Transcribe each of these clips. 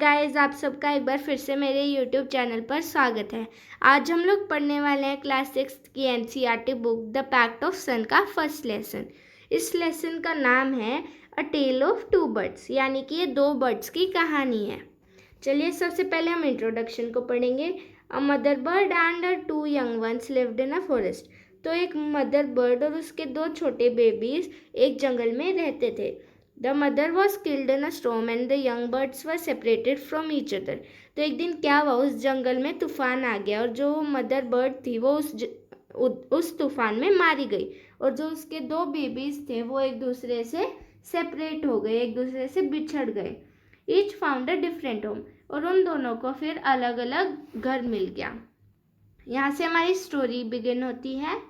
Guys, आप सबका एक बार फिर से मेरे यूट्यूब चैनल पर स्वागत है। आज हम लोग पढ़ने वाले हैं क्लास 6 की NCERT book the pact of sun का फर्स्ट लेसन। इस लेसन का नाम है a tale of two birds, यानी कि ये दो बर्ड्स की कहानी है। चलिए सबसे पहले हम इंट्रोडक्शन को पढ़ेंगे। A mother bird and her two young once lived in a forest. तो एक मदर बर्ड और उसके दो छोटे बेबीज एक जंगल में रहते थे। The mother was killed in a storm and the young birds were separated from each other. तो एक दिन क्या हुआ, उस जंगल में तूफान आ गया और जो मदर बर्ड थी वो उस तूफान में मारी गई और जो उसके दो बेबीज थे वो एक दूसरे से सेपरेट हो गए, एक दूसरे से बिछड़ गए। Each found a different home, और उन दोनों को फिर अलग अलग घर मिल गया। यहाँ से हमारी स्टोरी बिगिन होती है।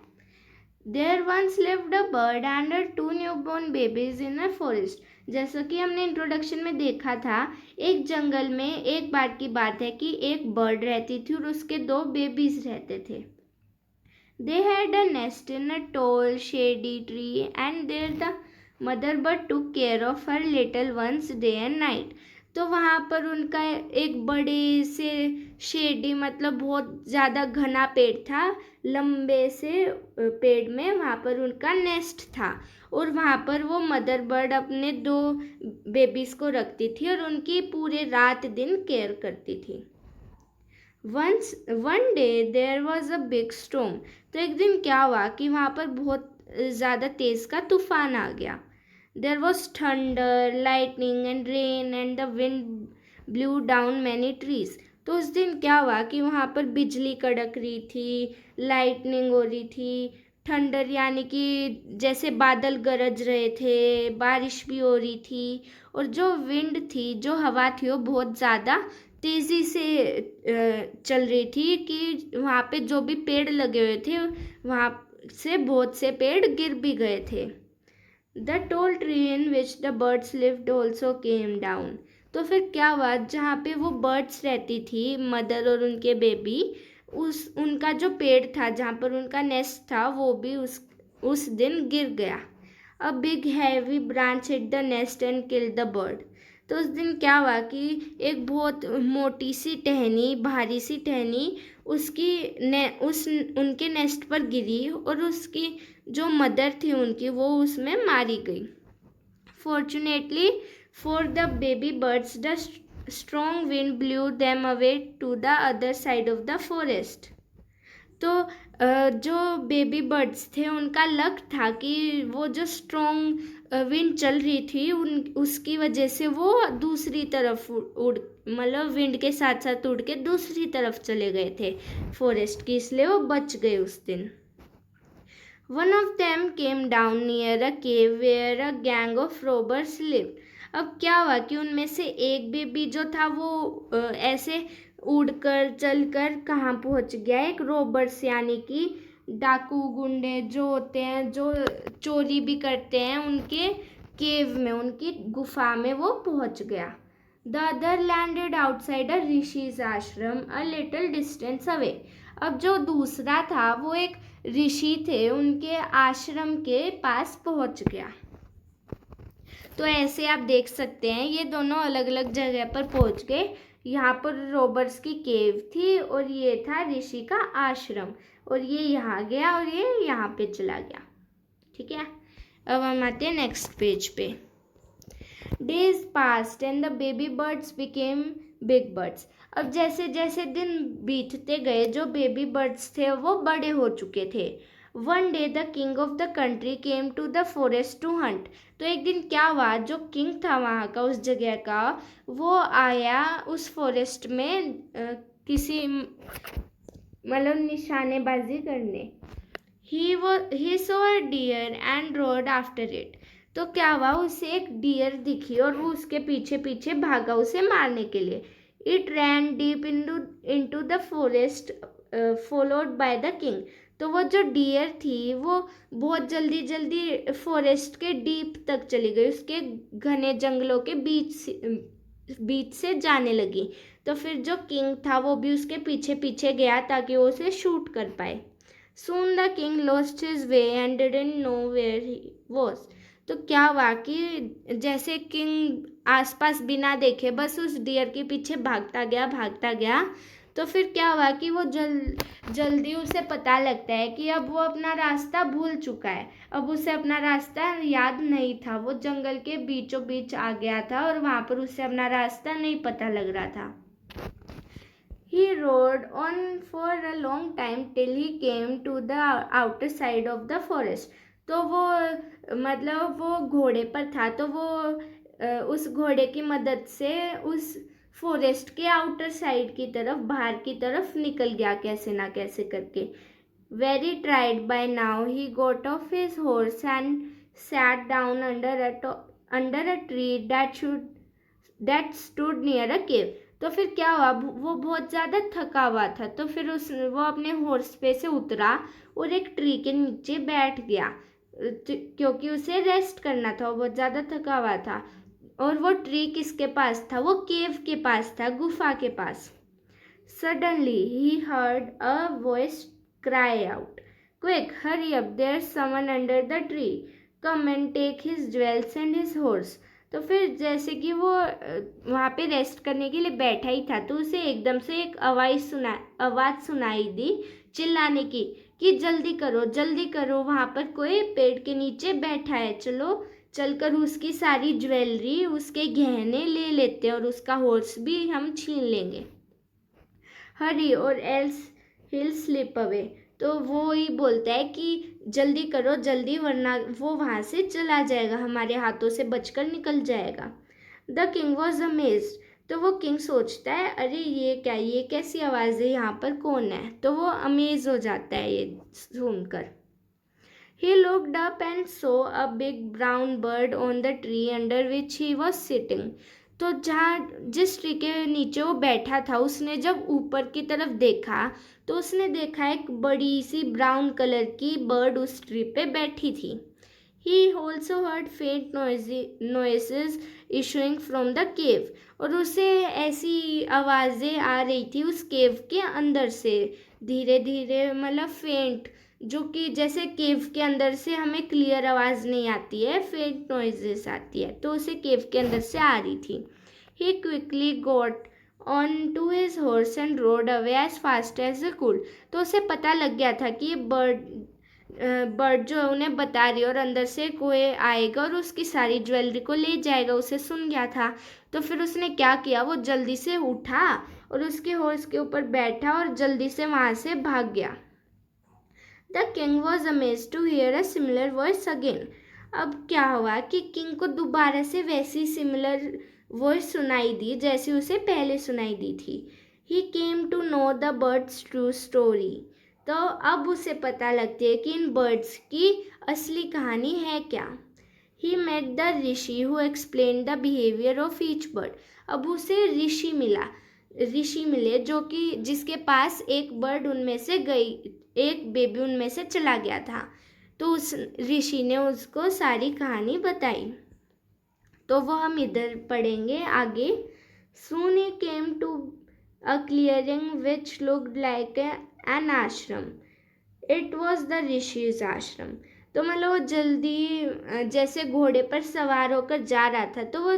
There once lived a bird and her two newborn babies in a forest. जैसा कि हमने इंट्रोडक्शन में देखा था, एक जंगल में एक बार की बात है कि एक बर्ड रहती थी और उसके दो बेबीज रहते थे। They had a nest in a tall shady tree and there the mother bird took care of her little ones day and night. तो वहाँ पर उनका एक बड़े से शेडी मतलब बहुत ज़्यादा घना पेड़ था, लंबे से पेड़ में वहाँ पर उनका नेस्ट था और वहाँ पर वो मदर बर्ड अपने दो बेबीज़ को रखती थी और उनकी पूरे रात दिन केयर करती थी। One day there was a big storm. तो एक दिन क्या हुआ कि वहाँ पर बहुत ज़्यादा तेज़ का तूफान आ गया। There was thunder, lightning and rain and the wind blew down many trees. तो उस दिन क्या हुआ कि वहाँ पर बिजली कड़क रही थी, लाइटनिंग हो रही थी, थंडर यानी कि जैसे बादल गरज रहे थे, बारिश भी हो रही थी और जो विंड थी, जो हवा थी वो बहुत ज़्यादा तेज़ी से चल रही थी कि वहाँ पे जो भी पेड़ लगे हुए थे वहाँ से बहुत से पेड़ गिर भी गए थे। The tall tree in which the birds lived also came down. तो फिर क्या हुआ, जहाँ पे वो बर्ड्स रहती थी मदर और उनके बेबी, उनका जो पेड़ था जहाँ पर उनका नेस्ट था वो भी उस दिन गिर गया। A big heavy branch hit the nest and killed the bird. तो उस दिन क्या हुआ कि एक बहुत मोटी सी टहनी, भारी सी टहनी उनके नेस्ट पर गिरी और उसकी जो मदर थी उनकी वो उसमें मारी गई। Fortunately for the baby birds, the strong wind blew them away to the other side of the forest. तो जो बेबी बर्ड्स थे उनका लक था कि वो जो स्ट्रॉन्ग विंड चल रही थी उसकी वजह से वो दूसरी तरफ मतलब विंड के साथ साथ उड़ के दूसरी तरफ चले गए थे फॉरेस्ट की, इसलिए वो बच गए उस दिन। One of them came down near a cave where a gang of robbers lived. अब क्या हुआ कि उनमें से एक बेबी जो था वो ऐसे उड़कर चलकर कहाँ पहुँच गया, एक रोबर्स यानी कि डाकू गुंडे जो होते हैं जो चोरी भी करते हैं, उनके केव में, उनकी गुफा में वो पहुँच गया। The other landed outside a ऋषि's आश्रम a little distance away. अब जो दूसरा था वो एक ऋषि थे, उनके आश्रम के पास पहुंच गया। तो ऐसे आप देख सकते हैं ये दोनों अलग अलग जगह पर पहुंच गए। यहाँ पर रॉबर्स की केव थी और ये था ऋषि का आश्रम, और ये यहाँ गया और ये यहाँ पे चला गया। ठीक है, अब हम आते हैं नेक्स्ट पेज पे। Days passed and the baby birds became big birds. अब जैसे जैसे दिन बीतते गए जो बेबी बर्ड्स थे वो बड़े हो चुके थे। One day the king of the country came to the forest to hunt. तो एक दिन क्या हुआ, जो किंग था वहाँ का, उस जगह का, वो आया उस फॉरेस्ट में किसी मतलब निशानेबाजी करने। He saw a deer and rode after it. तो क्या हुआ, उसे एक डियर दिखी और वो उसके पीछे पीछे भागा उसे मारने के लिए। It ran deep into the forest followed by the king. तो वो जो डियर थी वो बहुत जल्दी जल्दी फॉरेस्ट के डीप तक चली गई, उसके घने जंगलों के बीच से जाने लगी। तो फिर जो किंग था वो भी उसके पीछे पीछे गया ताकि वो उसे शूट कर पाए। Soon the king lost his way and didn't know where he was. तो क्या हुआ कि जैसे किंग आसपास बिना देखे बस उस डियर के पीछे भागता गया। तो फिर क्या हुआ कि वो जल्दी उसे पता लगता है कि अब वो अपना रास्ता भूल चुका है। अब उसे अपना रास्ता याद नहीं था। वो जंगल के बीचों बीच आ गया था और वहां पर उसे अपना रास्ता नहीं पता लग रहा था। He rode on for a long time till he came to the outer side of the forest. तो वो मतलब वो घोड़े पर था, तो वो उस घोड़े की मदद से उस फॉरेस्ट के आउटर साइड की तरफ, बाहर की तरफ निकल गया कैसे ना कैसे करके। Very tired by now, he got off his horse and sat down under a tree that stood near a cave. तो फिर क्या हुआ, वो बहुत ज़्यादा थका हुआ था, तो फिर वो अपने हॉर्स पे से उतरा और एक ट्री के नीचे बैठ गया, क्योंकि उसे रेस्ट करना था, वो बहुत ज़्यादा थका हुआ था। और वो ट्री किसके पास था? वो केव के पास था, गुफा के पास। Suddenly he heard a voice cry out, "Quick, hurry up, there's someone under the tree. Come and take his jewels and his horse." तो फिर जैसे कि वो वहाँ पे रेस्ट करने के लिए बैठा ही था, तो उसे एकदम से एक आवाज़ सुनाई दी चिल्लाने की कि जल्दी करो, वहाँ पर कोई पेड़ के नीचे बैठा है, चलो चलकर उसकी सारी ज्वेलरी, उसके गहने ले लेते हैं और उसका हॉर्स भी हम छीन लेंगे। हरी और एल्स हिल स्लिप अवे। तो वो ही बोलता है कि जल्दी करो, जल्दी, वरना वो वहाँ से चला जाएगा, हमारे हाथों से बचकर निकल जाएगा। The king was amazed. तो वो किंग सोचता है, अरे ये कैसी आवाज़ है, यहाँ पर कौन है? तो वो अमेज हो जाता है ये सुनकर। He looked up and saw a big brown bird on the tree under which he was sitting. तो जिस ट्री के नीचे वो बैठा था, उसने जब ऊपर की तरफ देखा तो उसने देखा एक बड़ी सी ब्राउन कलर की बर्ड उस ट्री पे बैठी थी। He also heard faint noises issuing from the cave. और उसे ऐसी आवाज़ें आ रही थी उस केव के अंदर से, धीरे धीरे, मतलब फेंट, जो कि जैसे केव के अंदर से हमें क्लियर आवाज़ नहीं आती है, फेंट नॉइजेस आती है, तो उसे केव के अंदर से आ रही थी। He quickly got on to his horse and rode away as fast as he could. तो उसे पता लग गया था कि ये बर्ड जो है उन्हें बता रही है और अंदर से कोई आएगा और उसकी सारी ज्वेलरी को ले जाएगा, उसे सुन गया था। तो फिर उसने क्या किया, वो जल्दी से उठा और उसके हॉर्स के ऊपर बैठा और जल्दी से वहाँ से भाग गया। The king was amazed to hear a similar voice again. अब क्या हुआ कि किंग को दोबारा से वैसी सिमिलर वॉइस सुनाई दी जैसी उसे पहले सुनाई दी थी। He came to know the birds true story. तो अब उसे पता लगती है कि इन बर्ड्स की असली कहानी है क्या। He met the rishi who explain the behaviour of each bird. अब उसे ऋषि मिले जो कि जिसके पास एक बर्ड उनमें से गई, एक बेबी उनमें से चला गया था, तो उस ऋषि ने उसको सारी कहानी बताई। तो वो हम इधर पढ़ेंगे आगे। Soon he came to a clearing which looked like an ashram. It was the ऋषि's आश्रम। तो मतलब वो जल्दी जैसे घोड़े पर सवार होकर जा रहा था, तो वो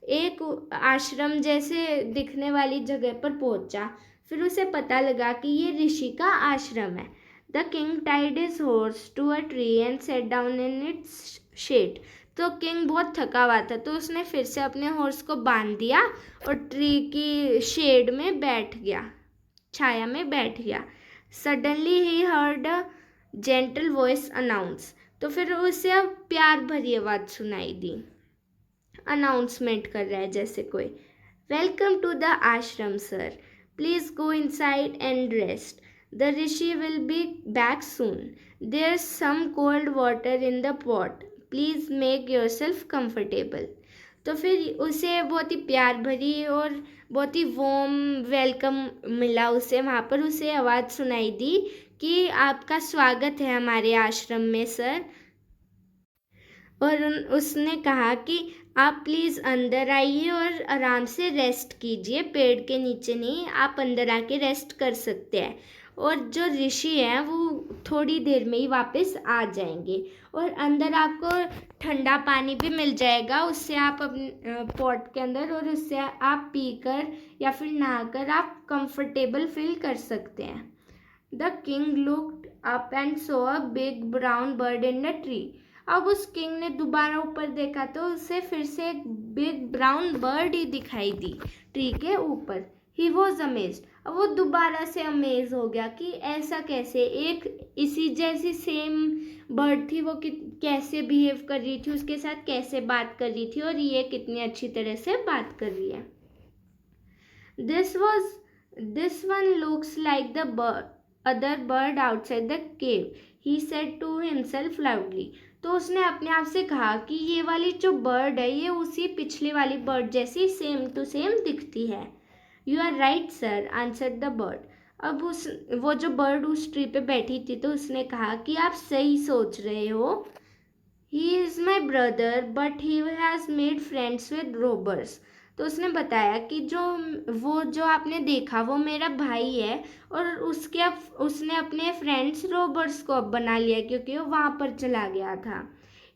एक आश्रम जैसे दिखने वाली जगह पर पहुंचा। फिर उसे पता लगा कि ये ऋषि का आश्रम है। The king tied his horse to a tree and sat down in its shade. तो किंग बहुत थका हुआ था, तो उसने फिर से अपने हॉर्स को बांध दिया और ट्री की शेड में बैठ गया, छाया में बैठ गया। Suddenly he heard a gentle voice announce. तो फिर उसे अब प्यार भरी आवाज़ सुनाई दी, अनाउंसमेंट कर रहा है जैसे कोई। Welcome to the ashram sir, please go inside and rest, the rishi will be back soon, there is some cold water in the pot, please make yourself comfortable. तो फिर उसे बहुत ही प्यार भरी और बहुत ही वॉर्म वेलकम मिला उसे वहाँ पर। उसे आवाज़ सुनाई दी कि आपका स्वागत है हमारे आश्रम में सर। और उसने कहा कि आप प्लीज़ अंदर आइए और आराम से रेस्ट कीजिए, पेड़ के नीचे नहीं, आप अंदर आके रेस्ट कर सकते हैं। और जो ऋषि हैं वो थोड़ी देर में ही वापस आ जाएंगे। और अंदर आपको ठंडा पानी भी मिल जाएगा, उससे आप अपने पॉट के अंदर, और उससे आप पीकर या फिर नहाकर आप कंफर्टेबल फील कर सकते हैं। The king looked up and saw a big brown bird in the tree. अब उस किंग ने दोबारा ऊपर देखा तो उसे फिर से एक बिग ब्राउन बर्ड ही दिखाई दी ट्री के ऊपर। He was amazed. अब वो दोबारा से अमेज हो गया कि ऐसा कैसे, एक इसी जैसी सेम बर्ड थी, वो कैसे बिहेव कर रही थी, उसके साथ कैसे बात कर रही थी, और ये कितनी अच्छी तरह से बात कर रही है। This one looks like the other bird outside the cave, he said to himself loudly. तो उसने अपने आप से कहा कि ये वाली जो बर्ड है ये उसी पिछली वाली बर्ड जैसी सेम टू सेम दिखती है। You are right sir, answered the bird. अब वो जो बर्ड उस ट्री पे बैठी थी तो उसने कहा कि आप सही सोच रहे हो। He is my brother but he has made friends with robbers. तो उसने बताया कि जो आपने देखा वो मेरा भाई है, और उसने अपने फ्रेंड्स रोबर्स को अब बना लिया क्योंकि वो वहाँ पर चला गया था।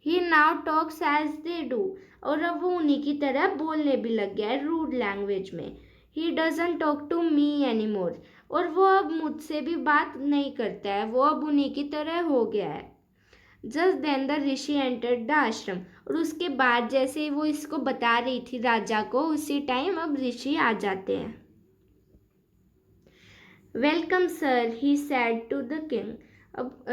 He now talks as they do. और अब वो उन्हीं की तरह बोलने भी लग गया है रूड लैंग्वेज में। He doesn't talk to me any more. और वो अब मुझसे भी बात नहीं करता है, वो अब उन्हीं की तरह हो गया है। Just then the rishi entered the ashram. और उसके बाद जैसे वो इसको बता रही थी राजा को, उसी टाइम अब ऋषि आ जाते हैं। Welcome sir, he said to the king. अब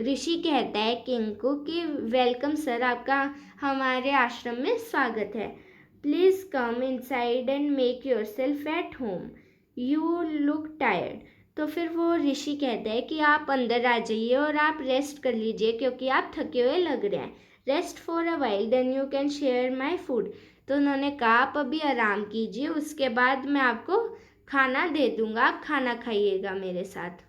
ऋषि कहता है किंग को कि वेलकम सर, आपका हमारे आश्रम में स्वागत है। Please come inside and make yourself at home, you look tired. तो फिर वो ऋषि कहता है कि आप अंदर आ जाइए और आप रेस्ट कर लीजिए क्योंकि आप थके हुए लग रहे हैं। Rest for a while then you can share my food. तो उन्होंने कहा आप अभी आराम कीजिए, उसके बाद मैं आपको खाना दे दूंगा, आप खाना खाइएगा मेरे साथ।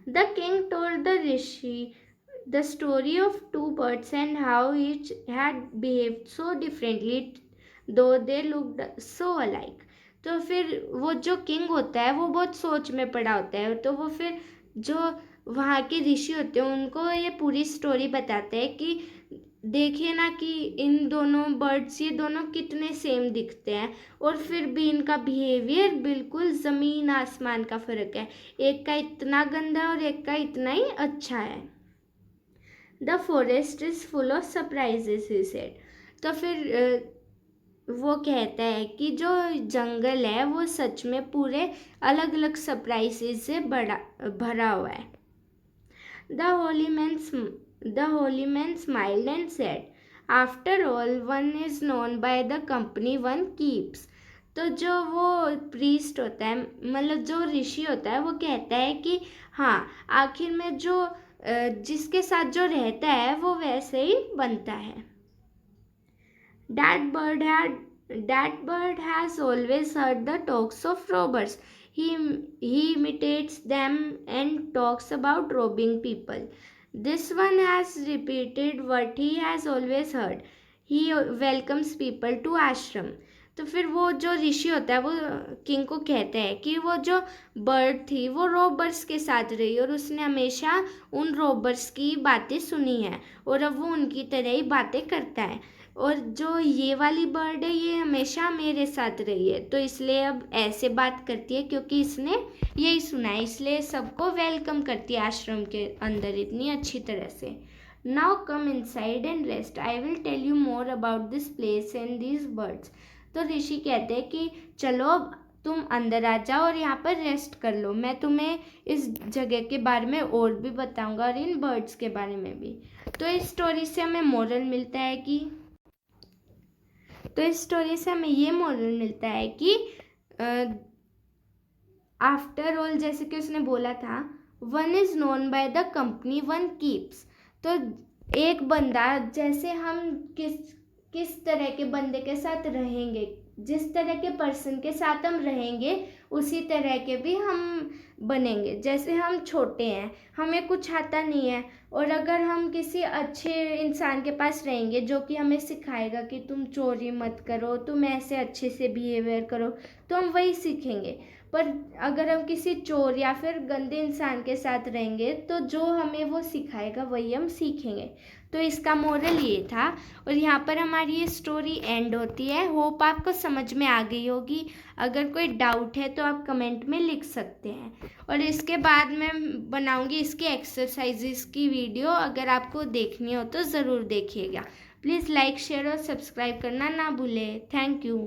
The king told the rishi the story of two birds and how each had behaved so differently though they looked so alike. तो फिर वो जो किंग होता है वो बहुत सोच में पड़ा होता है, तो वो फिर जो वहाँ के ऋषि होते हैं उनको ये पूरी स्टोरी बताते हैं कि देखिए ना कि इन दोनों बर्ड्स, ये दोनों कितने सेम दिखते हैं और फिर भी इनका बिहेवियर बिल्कुल ज़मीन आसमान का फ़र्क है। एक का इतना गंदा और एक का इतना ही अच्छा है। The forest is full of surprises, he said. तो फिर वो कहता है कि जो जंगल है वो सच में पूरे अलग अलग सरप्राइजेस से भरा हुआ है। The holy man smiled and said, "After all, one is known by the company one keeps." तो जो वो प्रीस्ट होता है, मतलब जो ऋषि होता है, वो कहता है कि हाँ, आखिर में जो जिसके साथ जो रहता है वो वैसे ही बनता है। That bird has always heard the talks of robbers. He imitates them and talks about robbing people. This one has repeated what he has always heard. He welcomes people to ashram. तो फिर वो जो ऋषि होता है वो king को कहता है कि वो जो बर्ड थी वो रॉबर्स के साथ रही और उसने हमेशा उन रॉबर्स की बातें सुनी है और अब वो उनकी तरह ही बातें करता है। और जो ये वाली बर्ड है ये हमेशा मेरे साथ रही है, तो इसलिए अब ऐसे बात करती है क्योंकि इसने यही सुना है, इसलिए सबको वेलकम करती है आश्रम के अंदर इतनी अच्छी तरह से। Now come inside and rest, I will tell you more about this place and these birds. तो ऋषि कहते हैं कि चलो अब तुम अंदर आ जाओ और यहाँ पर रेस्ट कर लो, मैं तुम्हें इस जगह के बारे में और भी बताऊंगा और इन बर्ड्स के बारे में भी। तो इस स्टोरी से हमें मोरल मिलता है कि ये मॉरल मिलता है कि आफ्टर ऑल, जैसे कि उसने बोला था, one is known by the company one keeps. तो एक बंदा, जैसे हम किस तरह के बंदे के साथ रहेंगे, जिस तरह के पर्सन के साथ हम रहेंगे उसी तरह के भी हम बनेंगे। जैसे हम छोटे हैं, हमें कुछ आता नहीं है, और अगर हम किसी अच्छे इंसान के पास रहेंगे जो कि हमें सिखाएगा कि तुम चोरी मत करो, तुम ऐसे अच्छे से बिहेवियर करो, तो हम वही सीखेंगे। पर अगर हम किसी चोर या फिर गंदे इंसान के साथ रहेंगे तो जो हमें वो सिखाएगा वही हम सीखेंगे। तो इसका मोरल ये था, और यहाँ पर हमारी ये स्टोरी एंड होती है। होप आपको समझ में आ गई होगी। अगर कोई डाउट है तो आप कमेंट में लिख सकते हैं, और इसके बाद मैं बनाऊंगी इसकी एक्सरसाइजेस की वीडियो। अगर आपको देखनी हो तो ज़रूर देखिएगा। प्लीज़ लाइक, शेयर और सब्सक्राइब करना ना भूलें। Thank you.